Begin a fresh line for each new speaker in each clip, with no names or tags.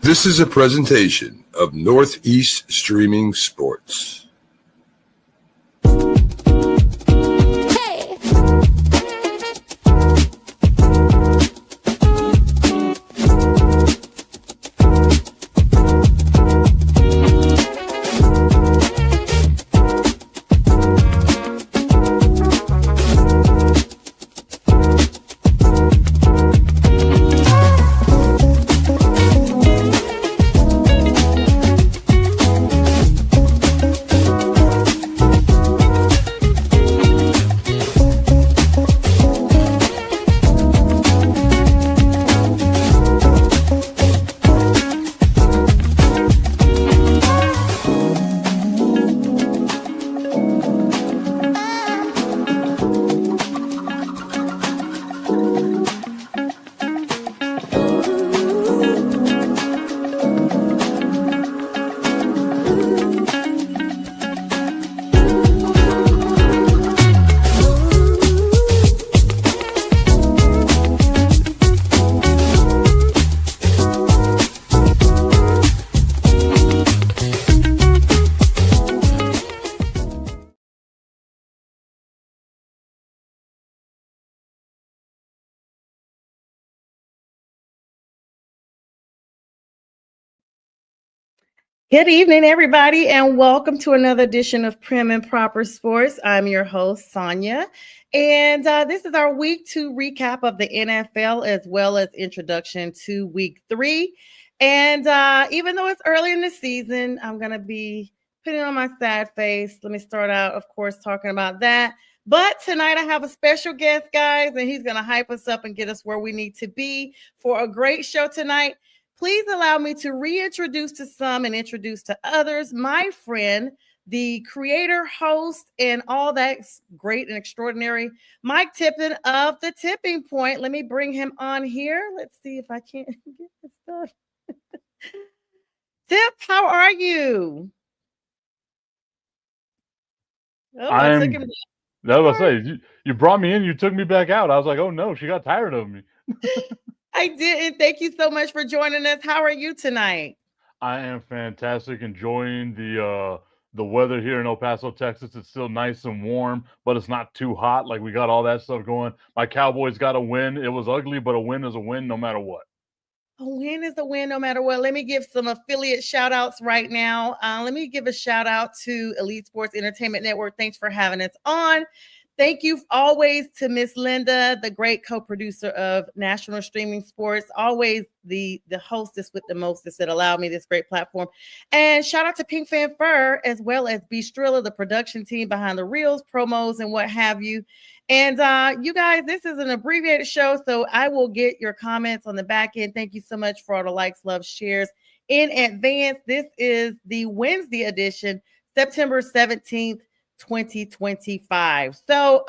This is a presentation of Northeast Streaming Sports.
Good evening, everybody, and welcome to another edition of Prim and Proper Sports. I'm your host, Sonia, and this is our week 2 recap of the NFL as well as introduction to week 3. And even though it's early in the season, I'm going to be putting on my sad face. Let me start out, of course, talking about that. But tonight I have a special guest, guys, and he's going to hype us up and get us where we need to be for a great show tonight. Please allow me to reintroduce to some and introduce to others my friend, the creator, host, and all that's great and extraordinary, Mike Tipton of The Tipping Point. Let me bring him on here. Let's see if I can't get this stuff. Tip, how are you?
Oh, I took him. That was what I say. You brought me in. You took me back out. I was like, oh no, she got tired of me.
I did. Thank you so much for joining us. How are you tonight?
I am fantastic. Enjoying the weather here in El Paso, Texas. It's still nice and warm, but it's not too hot. Like, we got all that stuff going. My Cowboys got a win. It was ugly, but a win is a win no matter what.
A win is a win no matter what. Let me give some affiliate shout outs right now. Let me give a shout out to Elite Sports Entertainment Network. Thanks for having us on. Thank you always to Miss Linda, the great co-producer of National Streaming Sports, always the hostess with the mostest that allowed me this great platform. And shout out to Pink Fan Fur, as well as B Strilla, the production team behind the reels, promos, and what have you. And you guys, this is an abbreviated show, so I will get your comments on the back end. Thank you so much for all the likes, love, shares in advance. This is the Wednesday edition, September 17th. 2025. So,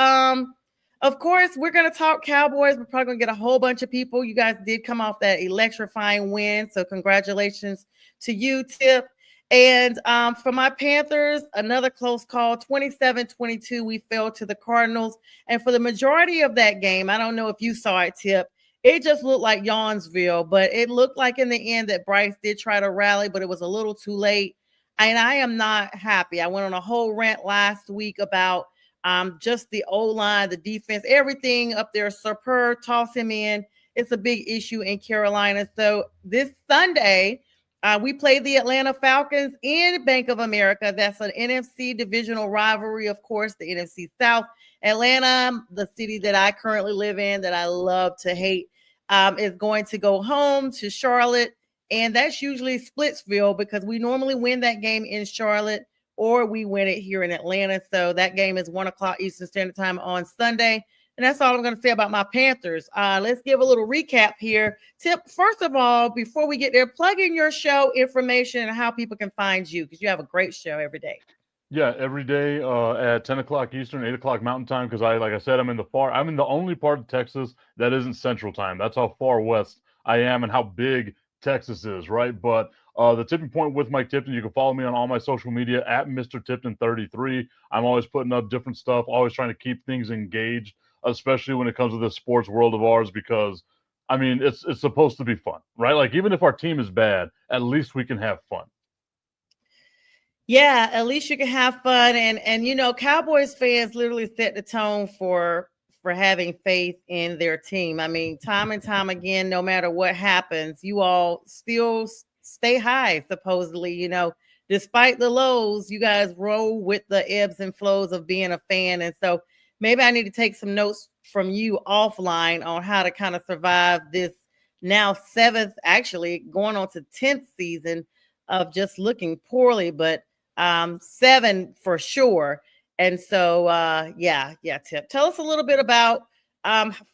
of course, we're going to talk Cowboys. We're probably going to get a whole bunch of people. You guys did come off that electrifying win. So congratulations to you, Tip. And for my Panthers, another close call, 27-22. We fell to the Cardinals. And for the majority of that game, I don't know if you saw it, Tip, it just looked like Yawnsville. But it looked like in the end that Bryce did try to rally, but it was a little too late. And I am not happy. I went on a whole rant last week about just the O-line, the defense, everything up there. Superb, toss him in. It's a big issue in Carolina. So this Sunday, we play the Atlanta Falcons in Bank of America. That's an NFC divisional rivalry, of course, the NFC South. Atlanta, the city that I currently live in, that I love to hate, is going to go home to Charlotte. And that's usually Splitsville because we normally win that game in Charlotte or we win it here in Atlanta. So that game is 1 o'clock Eastern Standard Time on Sunday. And that's all I'm going to say about my Panthers. Let's give a little recap here. Tip, first of all, before we get there, plug in your show information and how people can find you because you have a great show every day.
Yeah, every day at 10 o'clock Eastern, 8 o'clock Mountain Time because like I said, I'm in the only part of Texas that isn't Central Time. That's how far west I am and how big Texas is, right? But the Tipping Point with Mike Tipton, you can follow me on all my social media at Mr. Tipton33. I'm always putting up different stuff, always trying to keep things engaged, especially when it comes to the sports world of ours, because I mean, it's supposed to be fun, right? Like, even if our team is bad, at least we can have fun.
Yeah, at least you can have fun, and Cowboys fans literally set the tone for having faith in their team. I mean, time and time again, no matter what happens, you all still stay high. Supposedly, despite the lows, you guys roll with the ebbs and flows of being a fan. And so maybe I need to take some notes from you offline on how to kind of survive this now seventh, actually going on to 10th season of just looking poorly, but 7 for sure. And so, yeah, Tip, tell us a little bit about,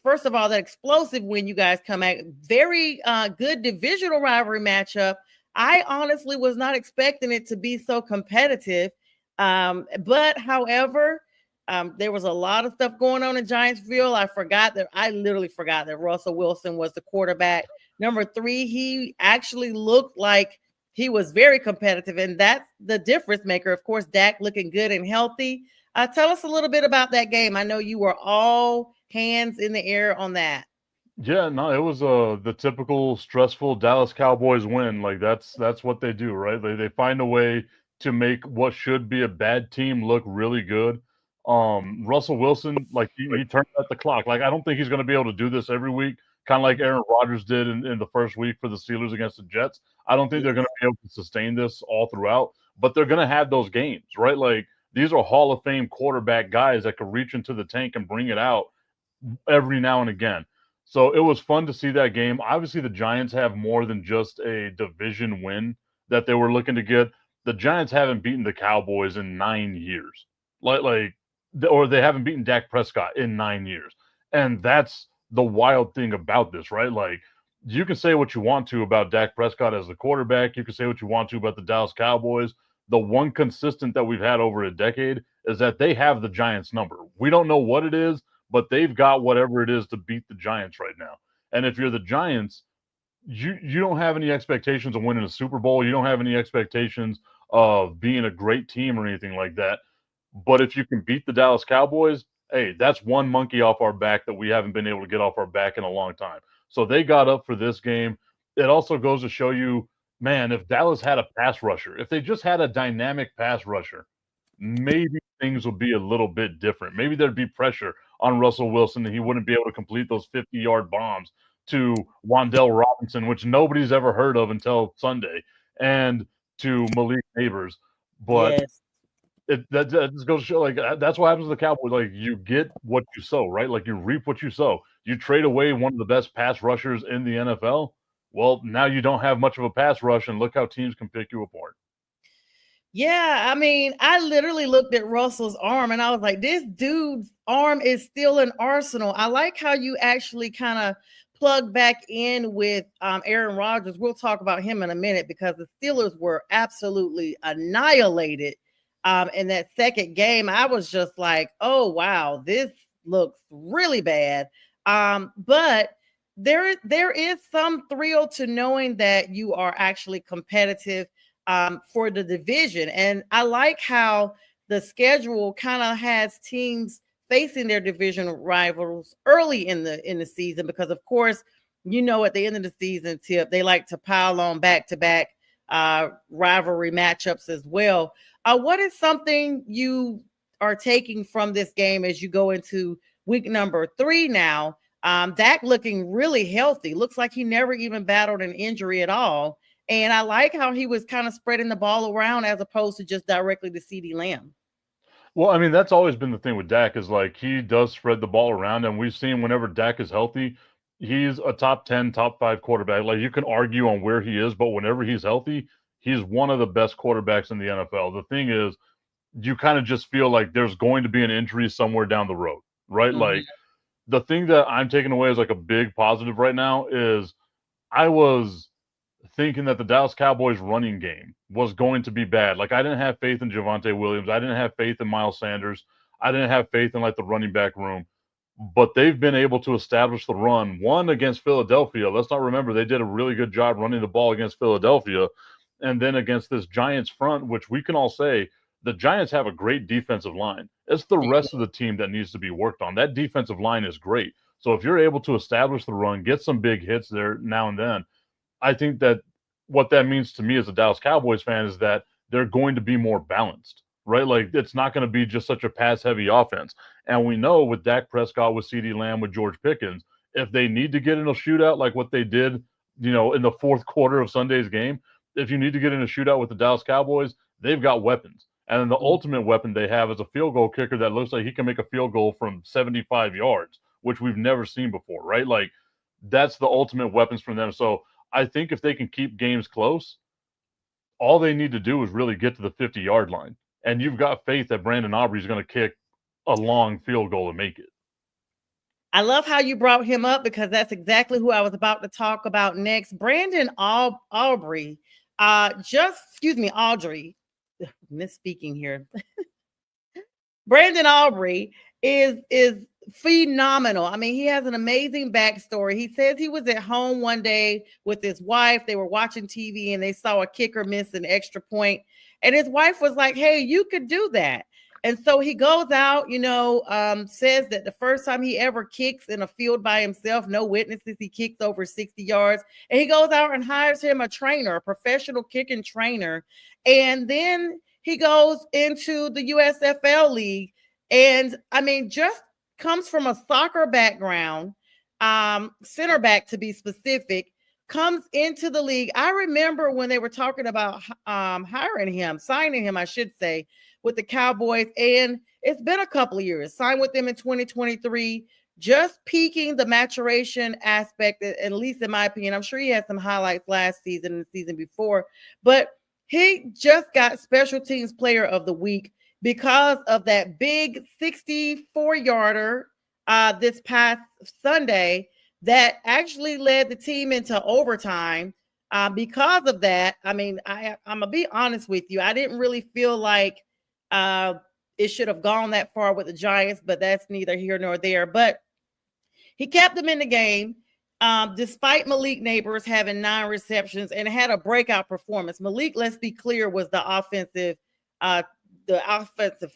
first of all, that explosive win you guys come at. Very good divisional rivalry matchup. I honestly was not expecting it to be so competitive. But however, there was a lot of stuff going on in Giantsville. I literally forgot that Russell Wilson was the quarterback. Number 3, he actually looked like he was very competitive, and that's the difference maker. Of course, Dak looking good and healthy. Tell us a little bit about that game. I know you were all hands in the air on that.
Yeah, no, it was the typical stressful Dallas Cowboys win. Like, that's what they do, right? They find a way to make what should be a bad team look really good. Russell Wilson, like, he turned out the clock. Like, I don't think he's going to be able to do this every week, kind of like Aaron Rodgers did in the first week for the Steelers against the Jets. I don't think they're going to be able to sustain this all throughout, but they're going to have those games, right? Like, these are Hall of Fame quarterback guys that can reach into the tank and bring it out every now and again. So it was fun to see that game. Obviously, the Giants have more than just a division win that they were looking to get. The Giants haven't beaten the Cowboys in 9 years, or they haven't beaten Dak Prescott in 9 years, and that's the wild thing about this, right? Like, you can say what you want to about Dak Prescott as the quarterback. You can say what you want to about the Dallas Cowboys. The one consistent that we've had over a decade is that they have the Giants number. We don't know what it is, but they've got whatever it is to beat the Giants right now. And if you're the Giants, you don't have any expectations of winning a Super Bowl. You don't have any expectations of being a great team or anything like that. But if you can beat the Dallas Cowboys, hey, that's one monkey off our back that we haven't been able to get off our back in a long time. So they got up for this game. It also goes to show you, man, if Dallas had a pass rusher, if they just had a dynamic pass rusher, maybe things would be a little bit different. Maybe there'd be pressure on Russell Wilson and he wouldn't be able to complete those 50-yard bombs to Wan'Dale Robinson, which nobody's ever heard of until Sunday, and to Malik Neighbors. But
yes.
that just goes to show, like, that's what happens to the Cowboys. Like, you get what you sow, right? Like, you reap what you sow. You trade away one of the best pass rushers in the NFL. Well, now you don't have much of a pass rush, and look how teams can pick you apart.
Yeah, I mean, I literally looked at Russell's arm and I was like, this dude's arm is still an arsenal. I like how you actually kind of plug back in with Aaron Rodgers. We'll talk about him in a minute because the Steelers were absolutely annihilated in that second game. I was just like, oh, wow, this looks really bad. But there is some thrill to knowing that you are actually competitive for the division. And I like how the schedule kind of has teams facing their division rivals early in the season, because of course, at the end of the season, Tip, they like to pile on back-to-back rivalry matchups as well. What is something you are taking from this game as you go into week number 3 now? Dak looking really healthy. Looks like he never even battled an injury at all. And I like how he was kind of spreading the ball around as opposed to just directly to CeeDee Lamb.
Well, I mean, that's always been the thing with Dak, is like, he does spread the ball around, and we've seen whenever Dak is healthy, he's a top 10, top 5 quarterback. Like, you can argue on where he is, but whenever he's healthy, he's one of the best quarterbacks in the NFL. The thing is, you kind of just feel like there's going to be an injury somewhere down the road, right?
Mm-hmm.
Like, the thing that I'm taking away as like a big positive right now is I was thinking that the Dallas Cowboys running game was going to be bad. Like, I didn't have faith in Javonte Williams. I didn't have faith in Miles Sanders. I didn't have faith in, like, the running back room. But they've been able to establish the run, one against Philadelphia. Let's not remember, they did a really good job running the ball against Philadelphia. And then against this Giants front, which we can all say, the Giants have a great defensive line. It's the rest of the team that needs to be worked on. That defensive line is great. So if you're able to establish the run, get some big hits there now and then, I think that what that means to me as a Dallas Cowboys fan is that they're going to be more balanced, right? Like it's not going to be just such a pass-heavy offense. And we know with Dak Prescott, with CeeDee Lamb, with George Pickens, if they need to get in a shootout like what they did, in the fourth quarter of Sunday's game, if you need to get in a shootout with the Dallas Cowboys, they've got weapons. And then the ultimate weapon they have is a field goal kicker that looks like he can make a field goal from 75 yards, which we've never seen before, right? Like that's the ultimate weapons from them. So I think if they can keep games close, all they need to do is really get to the 50-yard line. And you've got faith that Brandon Aubrey is going to kick a long field goal to make it.
I love how you brought him up because that's exactly who I was about to talk about next. Brandon Aubrey, Audrey, misspeaking here. Brandon Aubrey is phenomenal. I mean, he has an amazing backstory. He says he was at home one day with his wife. They were watching TV and they saw a kicker miss an extra point. And his wife was like, hey, you could do that. And so he goes out, says that the first time he ever kicks in a field by himself, no witnesses, he kicks over 60 yards. And he goes out and hires him a trainer, a professional kicking trainer. And then he goes into the USFL league. And I mean, just comes from a soccer background, center back to be specific, comes into the league. I remember when they were talking about signing him, I should say, with the Cowboys, and it's been a couple of years. Signed with them in 2023, just peaking the maturation aspect, at least in my opinion. I'm sure he had some highlights last season and the season before, but he just got Special Teams Player of the Week because of that big 64-yarder this past Sunday that actually led the team into overtime. Because of that, I mean, I'm going to be honest with you. I didn't really feel like it should have gone that far with the Giants, but that's neither here nor there. But he kept them in the game. Despite Malik Neighbors having 9 receptions and had a breakout performance. Malik, let's be clear, was the offensive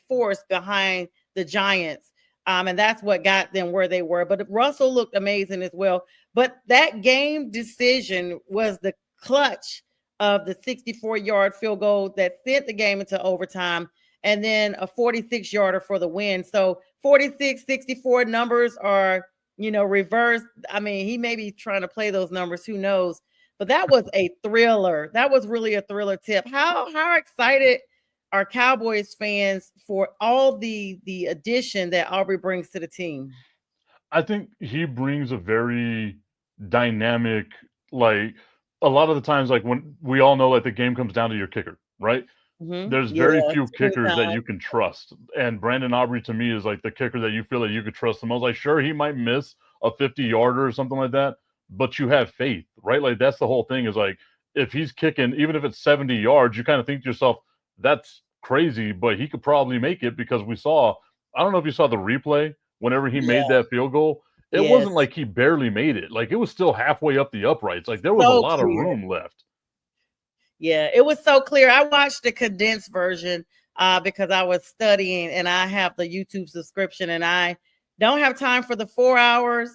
force behind the Giants. And that's what got them where they were. But Russell looked amazing as well. But that game decision was the clutch of the 64-yard field goal that sent the game into overtime, and then a 46-yarder for the win. So 46, 64 numbers are, reversed. I mean, he may be trying to play those numbers. Who knows? But that was a thriller. That was really a thriller tip. How excited are Cowboys fans for all the addition that Aubrey brings to the team?
I think he brings a very dynamic, like a lot of the times, like when we all know, like the game comes down to your kicker, right?
Mm-hmm.
There's very few kickers that you can trust. And Brandon Aubrey to me is like the kicker that you feel that you could trust the most. Like, sure, he might miss a 50-yarder or something like that, but you have faith, right? Like that's the whole thing is like, if he's kicking, even if it's 70 yards, you kind of think to yourself, that's crazy, but he could probably make it because I don't know if you saw the replay whenever he made that field goal. It wasn't like he barely made it. Like it was still halfway up the uprights. Like there was a lot of room left.
Yeah, it was so clear. I watched the condensed version because I was studying and I have the YouTube subscription and I don't have time for the 4 hours.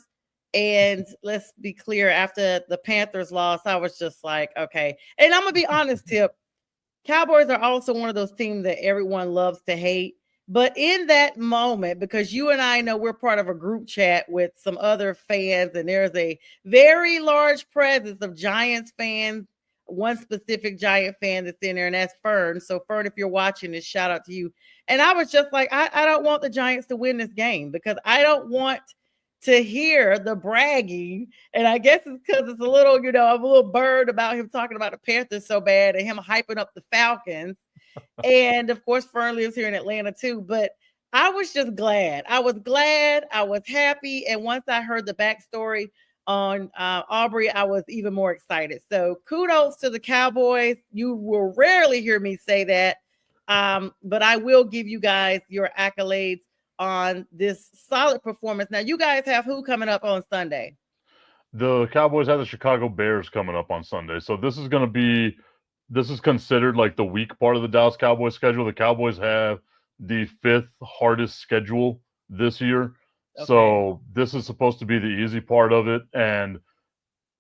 And let's be clear, after the Panthers lost, I was just like, okay. And I'm going to be honest, Tip, Cowboys are also one of those teams that everyone loves to hate. But in that moment, because you and I know we're part of a group chat with some other fans, and there's a very large presence of Giants fans, one specific Giant fan that's in there, and that's Fern. So, Fern, if you're watching this, shout out to you. And I was just like, I don't want the Giants to win this game because I don't want to hear the bragging. And I guess it's because it's a little, I'm a little bird about him talking about the Panthers so bad and him hyping up the Falcons. And of course, Fern lives here in Atlanta too. But I was just glad. I was happy. And once I heard the backstory on Aubrey, I was even more excited. So kudos to the Cowboys. You will rarely hear me say that. But I will give you guys your accolades on this solid performance. Now, you guys have who coming up on Sunday?
The Cowboys have the Chicago Bears coming up on Sunday. So this is considered like the weak part of the Dallas Cowboys schedule. The Cowboys have the 5th hardest schedule this year.
Okay.
So this is supposed to be the easy part of it. And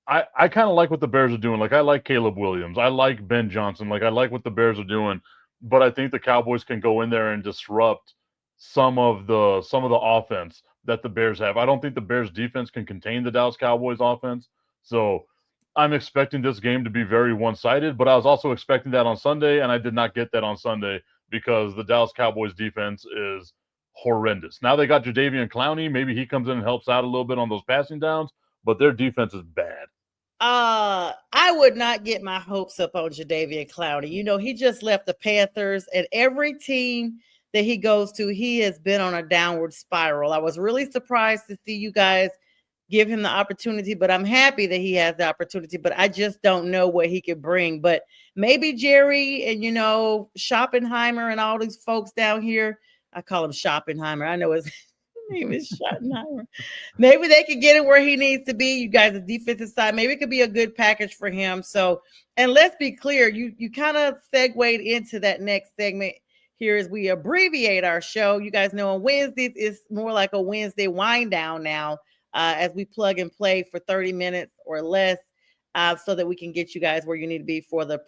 I kind of like what the Bears are doing. Like, I like Caleb Williams. I like Ben Johnson. Like, I like what the Bears are doing. But I think the Cowboys can go in there and disrupt some of the offense that the Bears have. I don't think the Bears defense can contain the Dallas Cowboys offense. So I'm expecting this game to be very one-sided, but I was also expecting that on Sunday, and I did not get that on Sunday because the Dallas Cowboys defense is horrendous. Now they got Jadeveon Clowney. Maybe he comes in and helps out a little bit on those passing downs, but their defense is bad.
I would not get my hopes up on Jadeveon Clowney. You know, he just left the Panthers, and every team that he goes to, he has been on a downward spiral. I was really surprised to see you guys give him the opportunity, but I'm happy that he has the opportunity, but I just don't know what he could bring. But maybe Jerry and, you know, Schoppenheimer and all these folks down here, I call him Schoppenheimer. I know his name is Schottenheimer. Maybe they could get him where he needs to be. You guys, the defensive side, maybe it could be a good package for him. So, and let's be clear, you kind of segued into that next segment here as we abbreviate our show. You guys know on Wednesdays, it's more like a Wednesday wind down now, as we plug and play for 30 minutes or less, so that we can get you guys where you need to be for the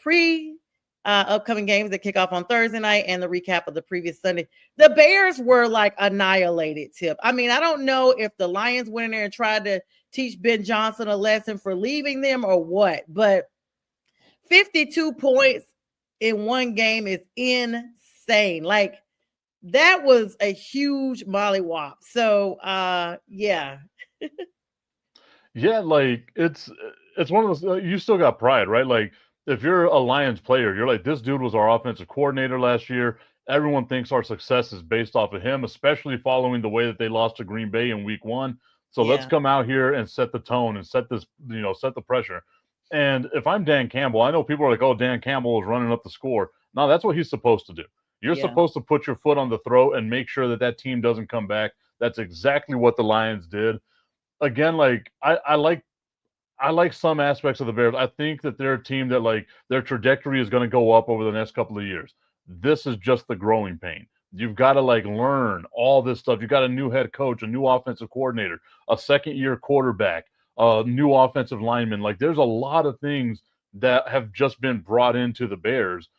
upcoming games that kick off on Thursday night and the recap of the previous Sunday. The Bears were like annihilated, Tip. I mean, I don't know if the Lions went in there and tried to teach Ben Johnson a lesson for leaving them or what, but 52 points in one game is insane. Like, that was a huge mollywop. So, yeah.
Yeah, like it's one of those. You still got pride, right? Like, if you're a Lions player, you're like, this dude was our offensive coordinator last year. Everyone thinks our success is based off of him, especially following the way that they lost to Green Bay in Week 1. So let's come out here and set the tone and set this, set the pressure. And if I'm Dan Campbell, I know people are like, oh, Dan Campbell is running up the score. No, that's what he's supposed to do. You're supposed to put your foot on the throat and make sure that team doesn't come back. That's exactly what the Lions did. Again, like, I like some aspects of the Bears. I think that they're a team that, like, their trajectory is going to go up over the next couple of years. This is just the growing pain. You've got to, like, learn all this stuff. You've got a new head coach, a new offensive coordinator, a second-year quarterback, a new offensive lineman. Like, there's a lot of things that have just been brought into the Bears,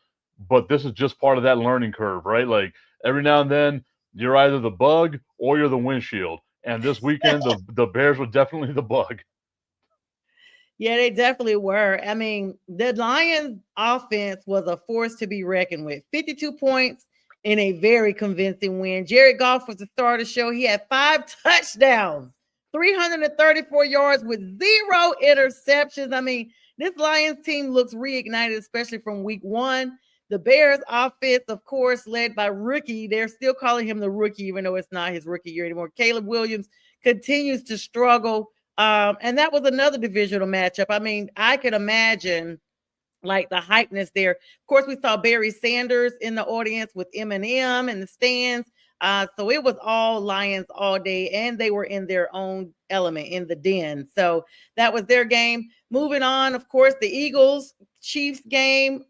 but this is just part of that learning curve, right? Like, every now and then, you're either the bug or you're the windshield. And this weekend, the Bears were definitely the bug.
Yeah, they definitely were. I mean, the Lions offense was a force to be reckoned with. 52 points in a very convincing win. Jared Goff was the star of the show. He had 5 touchdowns, 334 yards with 0 interceptions. I mean, this Lions team looks reignited, especially from Week 1. The Bears offense, of course, led by rookie. They're still calling him the rookie, even though it's not his rookie year anymore. Caleb Williams continues to struggle. And that was another divisional matchup. I mean, I could imagine like the hypeness there. Of course, we saw Barry Sanders in the audience with Eminem in the stands. So it was all Lions all day, and they were in their own element in the den. So that was their game. Moving on, of course, the Eagles-Chiefs game,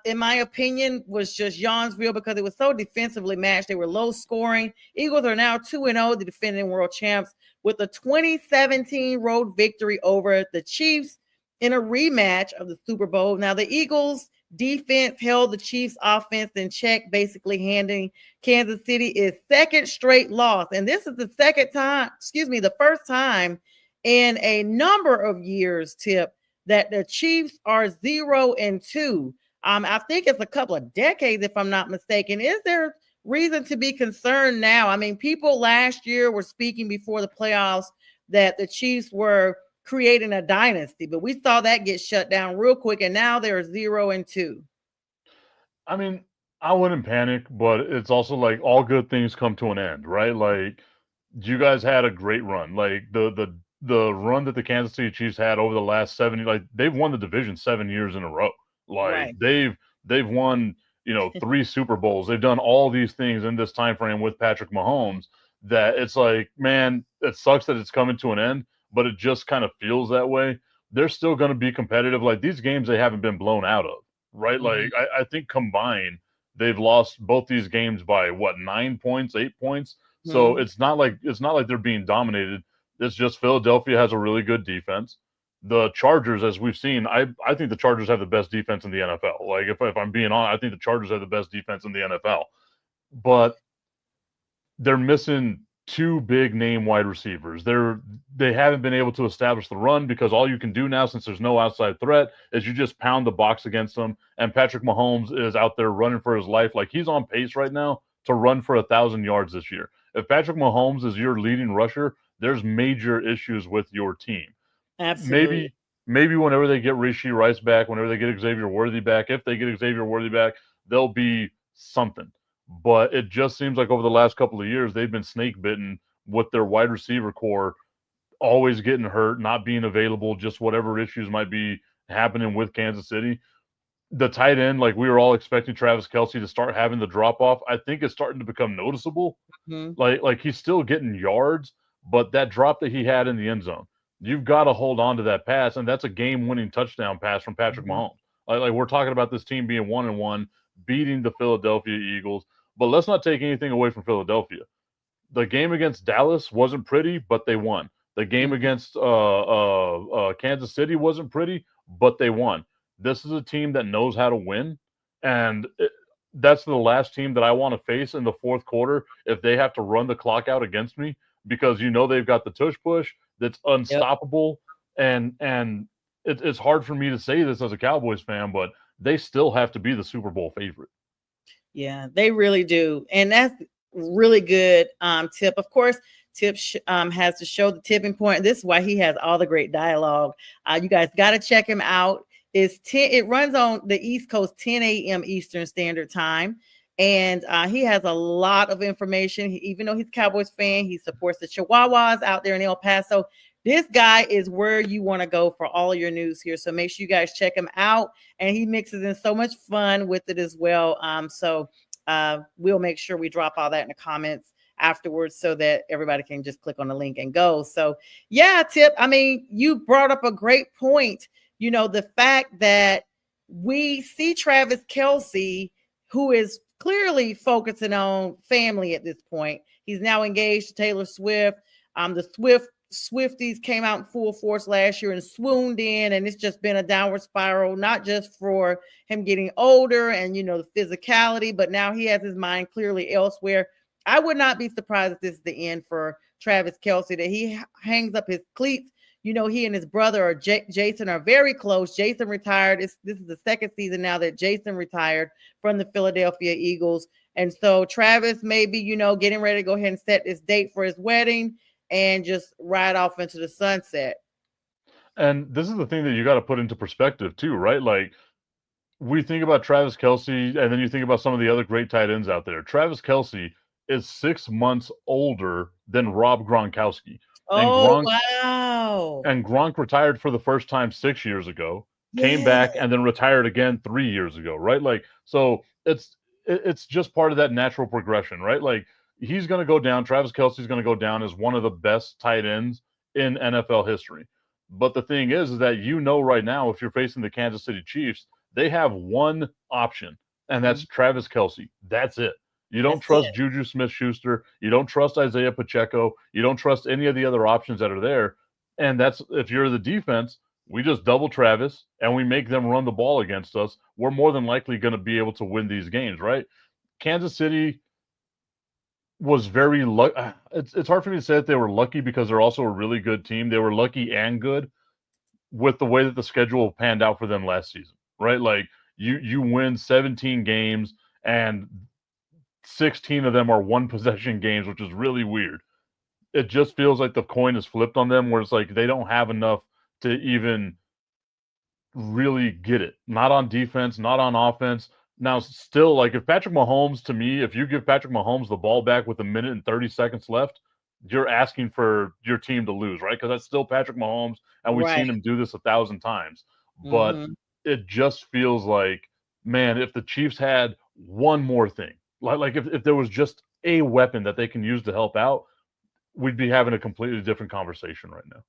in my opinion, was just Yawnsville because it was so defensively matched. They were low scoring. Eagles are now 2-0, the defending world champs, with a 2017 road victory over the Chiefs in a rematch of the Super Bowl. Now, the Eagles defense held the Chiefs offense in check, basically handing Kansas City its second straight loss. And this is the first time in a number of years, Tip, that the Chiefs are 0-2. I think it's a couple of decades, if I'm not mistaken. Is there reason to be concerned now? I mean, people last year were speaking before the playoffs that the Chiefs were creating a dynasty, but we saw that get shut down real quick, and now they're 0-2.
I mean, I wouldn't panic, but it's also like all good things come to an end, right? Like, you guys had a great run. Like, the run that the Kansas City Chiefs had over the last 7 years, like, they've won the division 7 years in a row. Like,
Right.
they've won, 3 Super Bowls. They've done all these things in this time frame with Patrick Mahomes that it's like, man, it sucks that it's coming to an end, but it just kind of feels that way. They're still going to be competitive. Like, these games they haven't been blown out of, right? Like, I think combined, they've lost both these games by, 9 points, 8 points? So it's not like they're being dominated. It's just Philadelphia has a really good defense. The Chargers, as we've seen, I think the Chargers have the best defense in the NFL. Like if I'm being honest, I think the Chargers have the best defense in the NFL. But they're missing two big name wide receivers. They haven't been able to establish the run because all you can do now, since there's no outside threat, is you just pound the box against them. And Patrick Mahomes is out there running for his life. Like, he's on pace right now to run for 1,000 yards this year. If Patrick Mahomes is your leading rusher, there's major issues with your team.
Absolutely.
Maybe whenever they get Rashee Rice back, whenever they get Xavier Worthy back, if they get Xavier Worthy back, they'll be something. But it just seems like over the last couple of years, they've been snake bitten with their wide receiver core always getting hurt, not being available, just whatever issues might be happening with Kansas City. The tight end, like, we were all expecting Travis Kelce to start having the drop off. I think it's starting to become noticeable. Like he's still getting yards, but that drop that he had in the end zone, you've got to hold on to that pass, and that's a game-winning touchdown pass from Patrick Mahomes. Like we're talking about this team being 1-1, beating the Philadelphia Eagles. But let's not take anything away from Philadelphia. The game against Dallas wasn't pretty, but they won. The game against Kansas City wasn't pretty, but they won. This is a team that knows how to win, and that's the last team that I want to face in the fourth quarter if they have to run the clock out against me, because they've got the tush push that's unstoppable. And it's hard for me to say this as a Cowboys fan, but they still have to be the Super Bowl favorite.
Yeah, they really do. And that's really good tip. Of course, Tip has to show the tipping point. This is why he has all the great dialogue. You guys got to check him out. It runs on the East Coast, 10 a.m. Eastern Standard Time. And he has a lot of information. Even though he's a Cowboys fan, he supports the Chihuahuas out there in El Paso. This guy is where you want to go for all your news here. So make sure you guys check him out. And he mixes in so much fun with it as well. So we'll make sure we drop all that in the comments afterwards so that everybody can just click on the link and go. So yeah, Tip, I mean, you brought up a great point. The fact that we see Travis Kelce, who is clearly focusing on family at this point. He's now engaged to Taylor Swift. The Swifties came out in full force last year and swooned in, and it's just been a downward spiral, not just for him getting older and, the physicality, but now he has his mind clearly elsewhere. I would not be surprised if this is the end for Travis Kelce, that he hangs up his cleats. He and his brother Jason are very close. Jason retired. This is the second season now that Jason retired from the Philadelphia Eagles. And so Travis may be, getting ready to go ahead and set this date for his wedding and just ride off into the sunset.
And this is the thing that you got to put into perspective too, right? Like, we think about Travis Kelce, and then you think about some of the other great tight ends out there. Travis Kelce is 6 months older than Rob Gronkowski.
Wow.
And Gronk retired for the first time 6 years ago, came back, and then retired again 3 years ago, right? Like, so it's just part of that natural progression, right? Like, he's going to go down. Travis Kelce is going to go down as one of the best tight ends in NFL history. But the thing is that right now, if you're facing the Kansas City Chiefs, they have one option, and that's Travis Kelce. That's it. You don't trust Juju Smith-Schuster. You don't trust Isaiah Pacheco. You don't trust any of the other options that are there. And that's, if you're the defense, we just double Travis and we make them run the ball against us. We're more than likely going to be able to win these games, right? Kansas City was very lucky. It's hard for me to say that they were lucky because they're also a really good team. They were lucky and good with the way that the schedule panned out for them last season, right? Like, you win 17 games and 16 of them are one possession games, which is really weird. It just feels like the coin is flipped on them, where it's like they don't have enough to even really get it. Not on defense, not on offense. Now, still, like, if Patrick Mahomes, to me, if you give Patrick Mahomes the ball back with 1 minute and 30 seconds left, you're asking for your team to lose, right? Because that's still Patrick Mahomes, and we've seen him do this 1,000 times. But it just feels like, man, if the Chiefs had one more thing, like if there was just a weapon that they can use to help out, we'd be having a completely different conversation right now.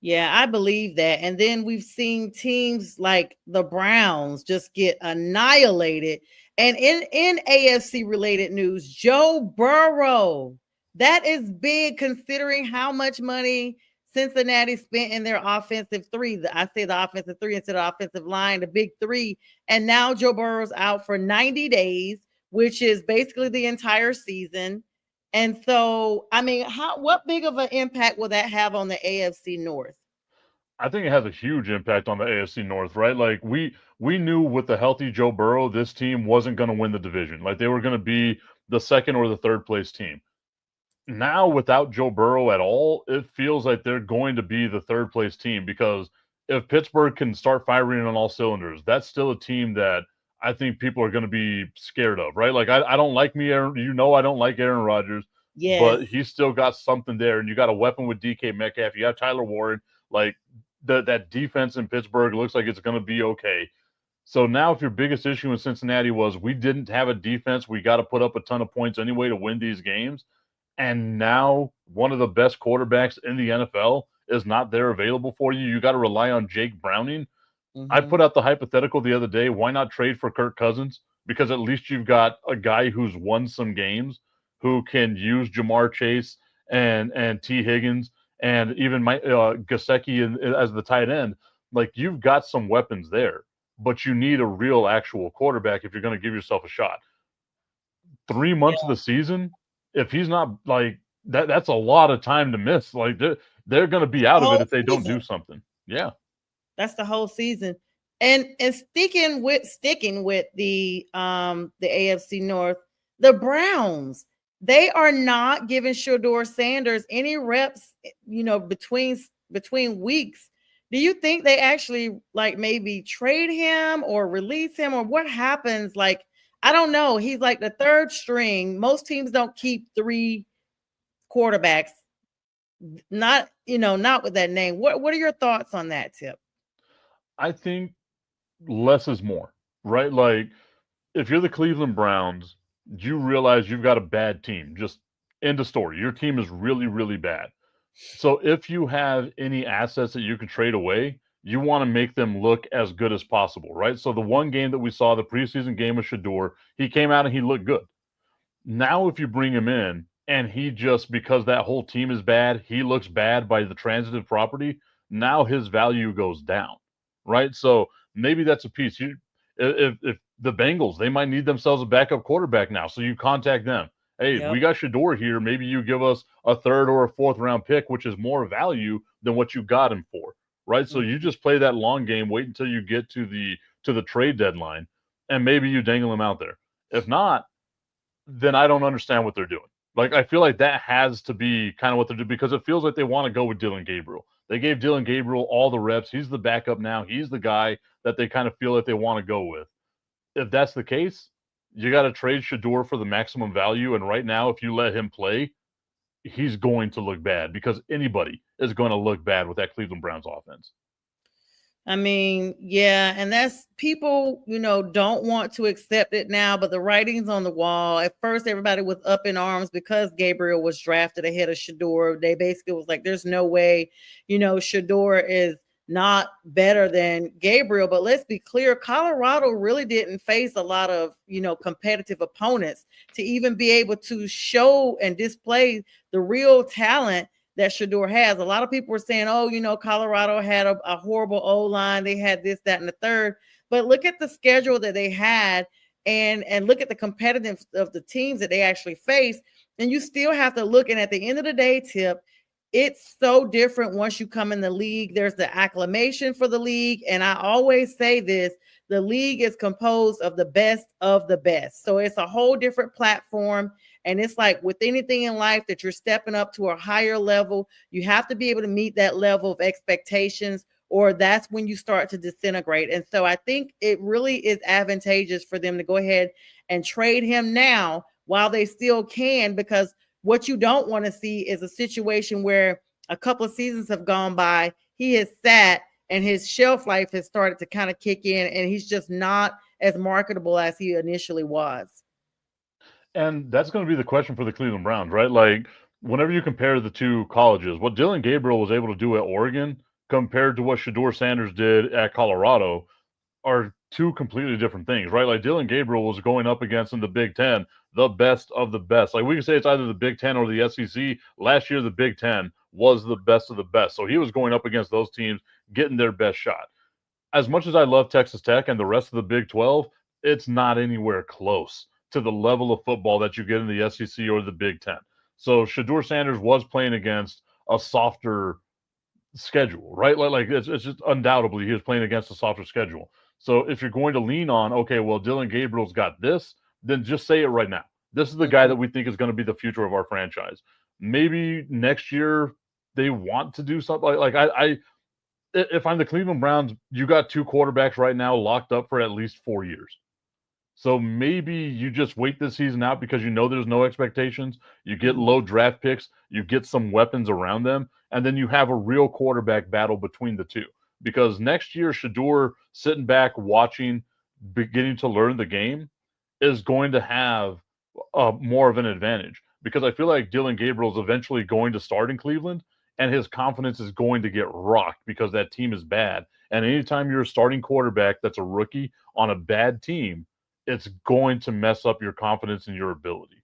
Yeah, I believe that. And then we've seen teams like the Browns just get annihilated. And in AFC related news, Joe Burrow That is big considering how much money Cincinnati spent in their offensive three. I say the offensive three instead of offensive line, the big three. And now Joe Burrow's out for 90 days, which is basically the entire season. And so, I mean, what big of an impact will that have on the AFC North?
I think it has a huge impact on the AFC North, right? Like we knew with the healthy Joe Burrow, this team wasn't going to win the division. Like they were going to be the second or the third place team. Now without Joe Burrow at all, it feels like they're going to be the third place team because if Pittsburgh can start firing on all cylinders, that's still a team that I think people are going to be scared of, right? Like I don't like me, Aaron. I don't like Aaron Rodgers, but
Yes.
he's still got something there, and you got a weapon with DK Metcalf. You got Tyler Warren. Like that defense in Pittsburgh looks like it's going to be okay. So now, if your biggest issue in Cincinnati was we didn't have a defense, we got to put up a ton of points anyway to win these games, and now one of the best quarterbacks in the NFL is not there available for you, you got to rely on Jake Browning. I put out the hypothetical the other day, why not trade for Kirk Cousins? Because at least you've got a guy who's won some games who can use Jamar Chase and T. Higgins and even Gesicki as the tight end. Like you've got some weapons there, but you need a real actual quarterback if you're going to give yourself a shot. 3 months of the season, if he's not like that's a lot of time to miss. Like they're going to be out of it if they don't do something. Yeah.
That's the whole season. And sticking with the AFC North, the Browns, they are not giving Shedeur Sanders any reps, between weeks. Do you think they actually like maybe trade him or release him, or what happens? Like, I don't know. He's like the third string. Most teams don't keep three quarterbacks. Not with that name. What are your thoughts on that, Tip?
I think less is more, right? Like if you're the Cleveland Browns, you realize you've got a bad team. Just end of story. Your team is really, really bad. So if you have any assets that you can trade away, you want to make them look as good as possible, right? So the one game that we saw, the preseason game with Shedeur, he came out and he looked good. Now if you bring him in and he just, because that whole team is bad, he looks bad by the transitive property, now his value goes down, right? So maybe that's a piece. If the Bengals, they might need themselves a backup quarterback now. So you contact them. Hey, we got Shedeur here. Maybe you give us a third or a fourth round pick, which is more value than what you got him for, right? So you just play that long game, wait until you get to the trade deadline, and maybe you dangle him out there. If not, then I don't understand what they're doing. Like, I feel like that has to be kind of what they're doing because it feels like they want to go with Dillon Gabriel. They gave Dillon Gabriel all the reps. He's the backup now. He's the guy that they kind of feel like they want to go with. If that's the case, you got to trade Shedeur for the maximum value. And right now, if you let him play, he's going to look bad because anybody is going to look bad with that Cleveland Browns offense.
I mean, yeah, and that's people, don't want to accept it now, but the writing's on the wall. At first, everybody was up in arms because Gabriel was drafted ahead of Shedeur. They basically was like, there's no way, Shedeur is not better than Gabriel. But let's be clear, Colorado really didn't face a lot of, competitive opponents to even be able to show and display the real talent that Shedeur has. A lot of people were saying, Colorado had a horrible O-line. They had this, that, and the third. But look at the schedule that they had and look at the competitive of the teams that they actually faced. And you still have to look, and at the end of the day, Tip, it's so different once you come in the league. There's the acclamation for the league. And I always say this, the league is composed of the best of the best. So it's a whole different platform. And it's like with anything in life that you're stepping up to a higher level, you have to be able to meet that level of expectations, or that's when you start to disintegrate. And so I think it really is advantageous for them to go ahead and trade him now while they still can, because what you don't want to see is a situation where a couple of seasons have gone by, he has sat and his shelf life has started to kind of kick in and he's just not as marketable as he initially was.
And that's going to be the question for the Cleveland Browns, right? Like, whenever you compare the two colleges, what Dillon Gabriel was able to do at Oregon compared to what Shedeur Sanders did at Colorado are two completely different things, right? Like Dylan Gabriel was going up against in the Big Ten, the best of the best. Like we can say it's either the Big Ten or the SEC. Last year, the Big Ten was the best of the best. So he was going up against those teams, getting their best shot. As much as I love Texas Tech and the rest of the Big 12, it's not anywhere close to the level of football that you get in the SEC or the Big Ten. So Shedeur Sanders was playing against a softer schedule, right? Like it's just undoubtedly he was playing against a softer schedule. So if you're going to lean on, okay, well, Dylan Gabriel's got this, then just say it right now. This is the guy that we think is going to be the future of our franchise. Maybe next year they want to do something if I'm the Cleveland Browns, you got two quarterbacks right now locked up for at least 4 years. So maybe you just wait this season out because you know there's no expectations. You get low draft picks, you get some weapons around them, and then you have a real quarterback battle between the two. Because next year, Shedeur sitting back, watching, beginning to learn the game is going to have more of an advantage. Because I feel like Dylan Gabriel is eventually going to start in Cleveland, and his confidence is going to get rocked because that team is bad. And anytime you're a starting quarterback that's a rookie on a bad team, it's going to mess up your confidence and your ability.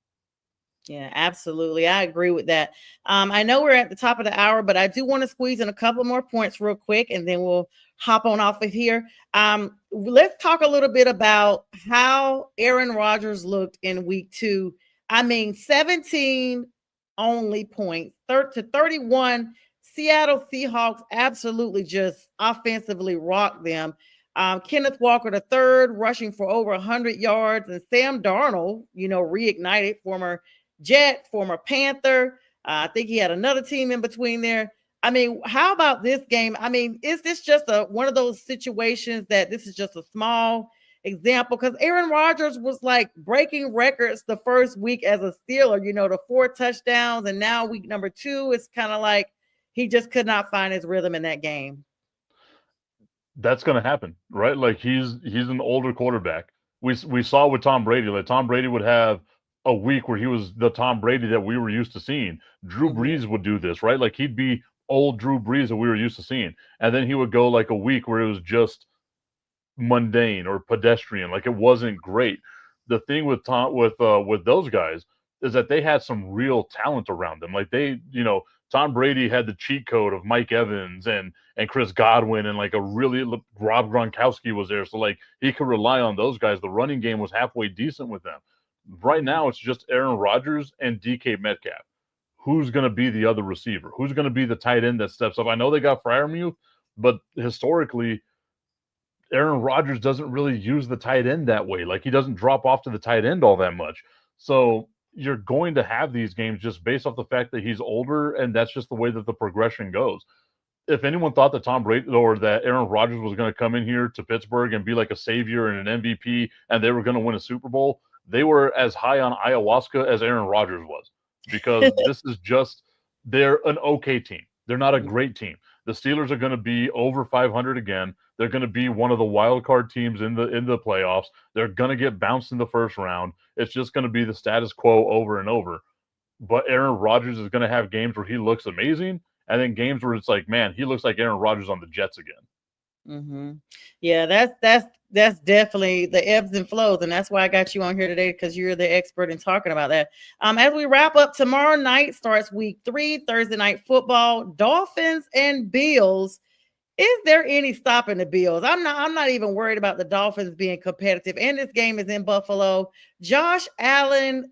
Yeah, absolutely. I agree with that. I know we're at the top of the hour, but I do want to squeeze in a couple more points real quick, and then we'll hop on off of here. Let's talk a little bit about how Aaron Rodgers looked in week 2. I mean, 17 only points, 31. Seattle Seahawks absolutely just offensively rocked them. Kenneth Walker III rushing for over 100 yards, and Sam Darnold, reignited, former Jet, former Panther. I think he had another team in between there. I mean, how about this game? I mean, is this just one of those situations that this is just a small example? Because Aaron Rodgers was like breaking records the first week as a Steeler, the 4 touchdowns, and now week number 2, it's kind of like he just could not find his rhythm in that game.
That's going to happen, right? Like he's an older quarterback. We saw with Tom Brady, like Tom Brady would have a week where he was the Tom Brady that we were used to seeing. Drew Brees would do this, right? Like he'd be old Drew Brees that we were used to seeing. And then he would go like a week where it was just mundane or pedestrian. Like it wasn't great. The thing with those guys is that they had some real talent around them. Like Tom Brady had the cheat code of Mike Evans and Chris Godwin, and like Rob Gronkowski was there. So like he could rely on those guys. The running game was halfway decent with them. Right now, it's just Aaron Rodgers and DK Metcalf. Who's going to be the other receiver? Who's going to be the tight end that steps up? I know they got Freiermuth, but historically, Aaron Rodgers doesn't really use the tight end that way. Like he doesn't drop off to the tight end all that much. So you're going to have these games just based off the fact that he's older, and that's just the way that the progression goes. If anyone thought that Tom Brady or that Aaron Rodgers was going to come in here to Pittsburgh and be like a savior and an MVP and they were going to win a Super Bowl, they were as high on ayahuasca as Aaron Rodgers was, because they're an okay team. They're not a great team. The Steelers are going to be over 500 again. They're going to be one of the wild card teams in the playoffs. They're going to get bounced in the first round. It's just going to be the status quo over and over. But Aaron Rodgers is going to have games where he looks amazing, and then games where it's like, man, he looks like Aaron Rodgers on the Jets again.
Mm-hmm. Yeah, that's definitely the ebbs and flows, and that's why I got you on here today, because you're the expert in talking about that. As we wrap up, tomorrow night starts week 3, Thursday night football, Dolphins and Bills. Is there any stopping the Bills? I'm not even worried about the Dolphins being competitive, and this game is in Buffalo. Josh Allen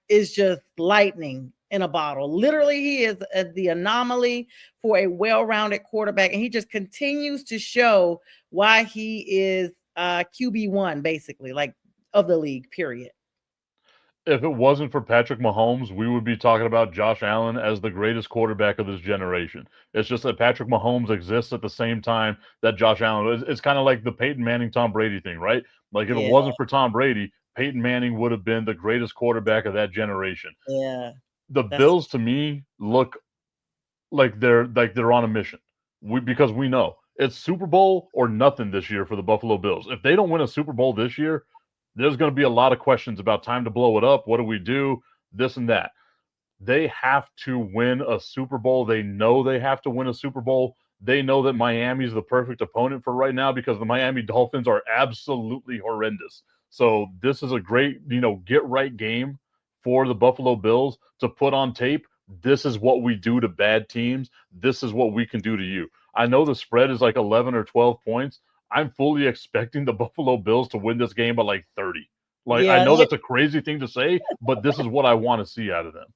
is just lightning in a bottle. Literally, he is the anomaly for a well-rounded quarterback, and he just continues to show why he is QB1, basically, like of the league, period.
If it wasn't for Patrick Mahomes, we would be talking about Josh Allen as the greatest quarterback of this generation. It's just that Patrick Mahomes exists at the same time that Josh Allen. It's kind of like the Peyton Manning, Tom Brady thing, right? Like if it wasn't for Tom Brady, Peyton Manning would have been the greatest quarterback of that generation.
Yeah.
The Bills, to me, look like they're on a mission. Because we know it's Super Bowl or nothing this year for the Buffalo Bills. If they don't win a Super Bowl this year, there's going to be a lot of questions about time to blow it up. What do we do? This and that. They have to win a Super Bowl. They know they have to win a Super Bowl. They know that Miami's the perfect opponent for right now because the Miami Dolphins are absolutely horrendous. So this is a great, get right game for the Buffalo Bills to put on tape. This is what we do to bad teams. This is what we can do to you. I know the spread is like 11 or 12 points. I'm fully expecting the Buffalo Bills to win this game by like 30. Like, I
Yeah,
know that's a crazy thing to say, but this is what I want to see out of them.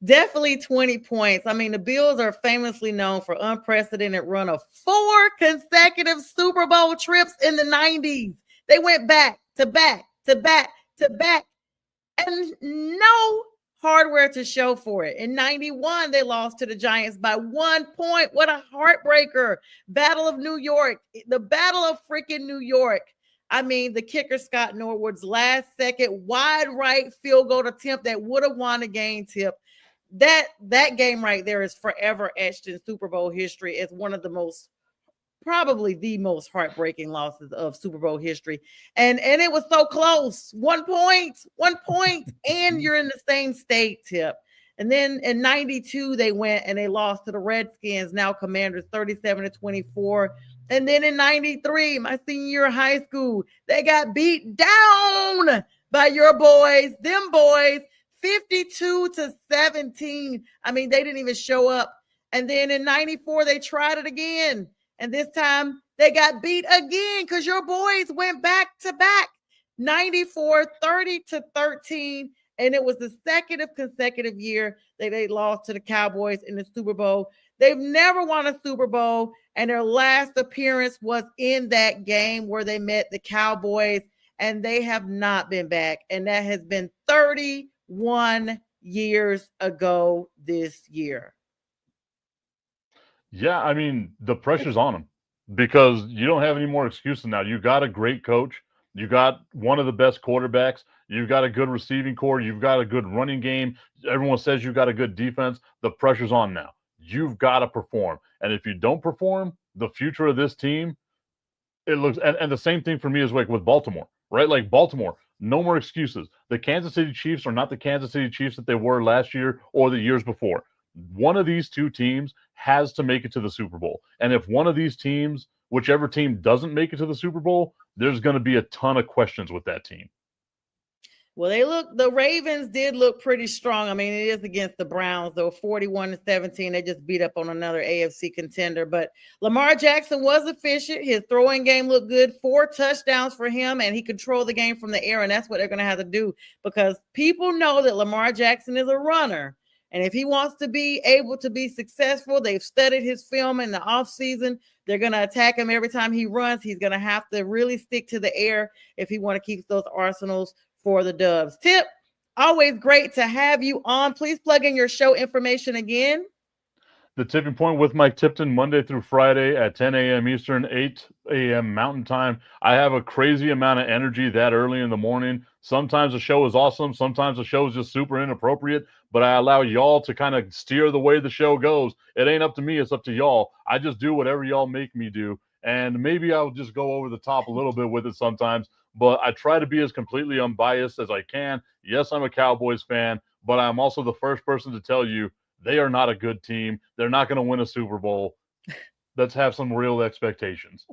definitely 20 points. I mean, the Bills are famously known for unprecedented run of 4 consecutive Super Bowl trips in the 90s. They went back to back to back to back, and no hardware to show for it. In 91, they lost to the Giants by 1 point. What a heartbreaker. Battle of New York, the Battle of freaking New York. I mean, the kicker, Scott Norwood's last second wide right field goal attempt that would have won the game, Tip. That game right there is forever etched in Super Bowl history as one of the most, probably the most heartbreaking losses of Super Bowl history. And it was so close. 1 point, and you're in the same state, Tip. And then in 92, they went and they lost to the Redskins, now Commanders, 37-24. And then in 93, my senior year of high school, they got beat down by your boys, them boys, 52-17. I mean, they didn't even show up. And then in 94, they tried it again. And this time they got beat again because your boys went back to back, 94, 30-13. And it was the second consecutive year that they lost to the Cowboys in the Super Bowl. They've never won a Super Bowl, and their last appearance was in that game where they met the Cowboys, and they have not been back. And that has been 31 years ago this year.
Yeah, I mean, the pressure's on them because you don't have any more excuses now. You got a great coach. You got one of the best quarterbacks. You've got a good receiving core. You've got a good running game. Everyone says you got a good defense. The pressure's on now. You've got to perform. And if you don't perform, the future of this team, it looks, and the same thing for me is like with Baltimore, right? Like Baltimore, no more excuses. The Kansas City Chiefs are not the Kansas City Chiefs that they were last year or the years before. One of these two teams has to make it to the Super Bowl. And if one of these teams, whichever team doesn't make it to the Super Bowl, there's going to be a ton of questions with that team.
Well, the Ravens did look pretty strong. I mean, it is against the Browns, though, 41-17. They just beat up on another AFC contender. But Lamar Jackson was efficient. His throwing game looked good. 4 touchdowns for him, and he controlled the game from the air. And that's what they're going to have to do because people know that Lamar Jackson is a runner. And if he wants to be able to be successful, they've studied his film in the offseason. They're going to attack him every time he runs. He's going to have to really stick to the air if he want to keep those arsenals for the Dubs. Tip, always great to have you on. Please plug in your show information again.
The Tipping Point with Mike Tipton, Monday through Friday at 10 a.m. Eastern, 8 a.m. Mountain Time. I have a crazy amount of energy that early in the morning. Sometimes the show is awesome. Sometimes the show is just super inappropriate, but I allow y'all to kind of steer the way the show goes. It ain't up to me. It's up to y'all. I just do whatever y'all make me do. And maybe I'll just go over the top a little bit with it sometimes, but I try to be as completely unbiased as I can. Yes, I'm a Cowboys fan, but I'm also the first person to tell you they are not a good team. They're not going to win a Super Bowl. Let's have some real expectations.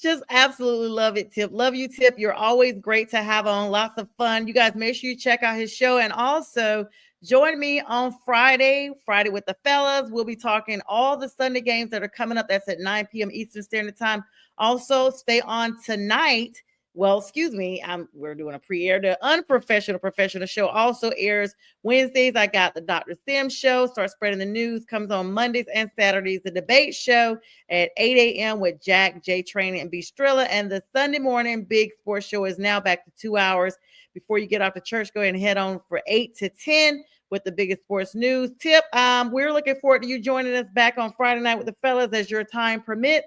Just absolutely love it, Tip. Love you, Tip. You're always great to have on. Lots of fun. You guys make sure you check out his show. And also join me on Friday with the fellas. We'll be talking all the Sunday games that are coming up. That's at 9 p.m. Eastern Standard Time. Also, stay on tonight. Well, excuse me, we're doing a pre-air. The Unprofessional Professional Show also airs Wednesdays. I got the Dr. Sim Show, Start Spreading the News, comes on Mondays and Saturdays. The Debate Show at 8 a.m. with Jack, J. Trainee, and B. Strilla. And the Sunday morning Big Sports Show is now back to 2 hours. Before you get off to church, go ahead and head on for 8 to 10 with the biggest sports news. Tip, we're looking forward to you joining us back on Friday night with the fellas as your time permits.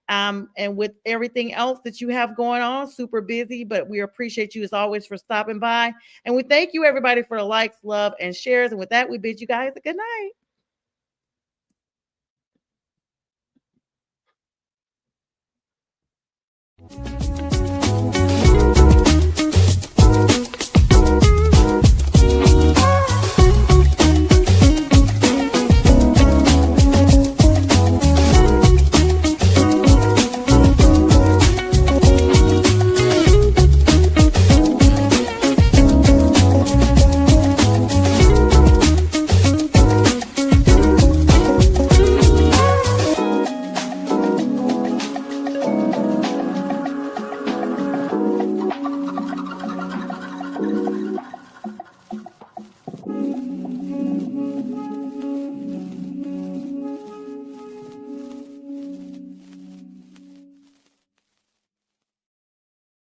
And with everything else that you have going on, super busy, but we appreciate you as always for stopping by. And we thank you everybody for the likes, love, and shares. And with that, we bid you guys a good night.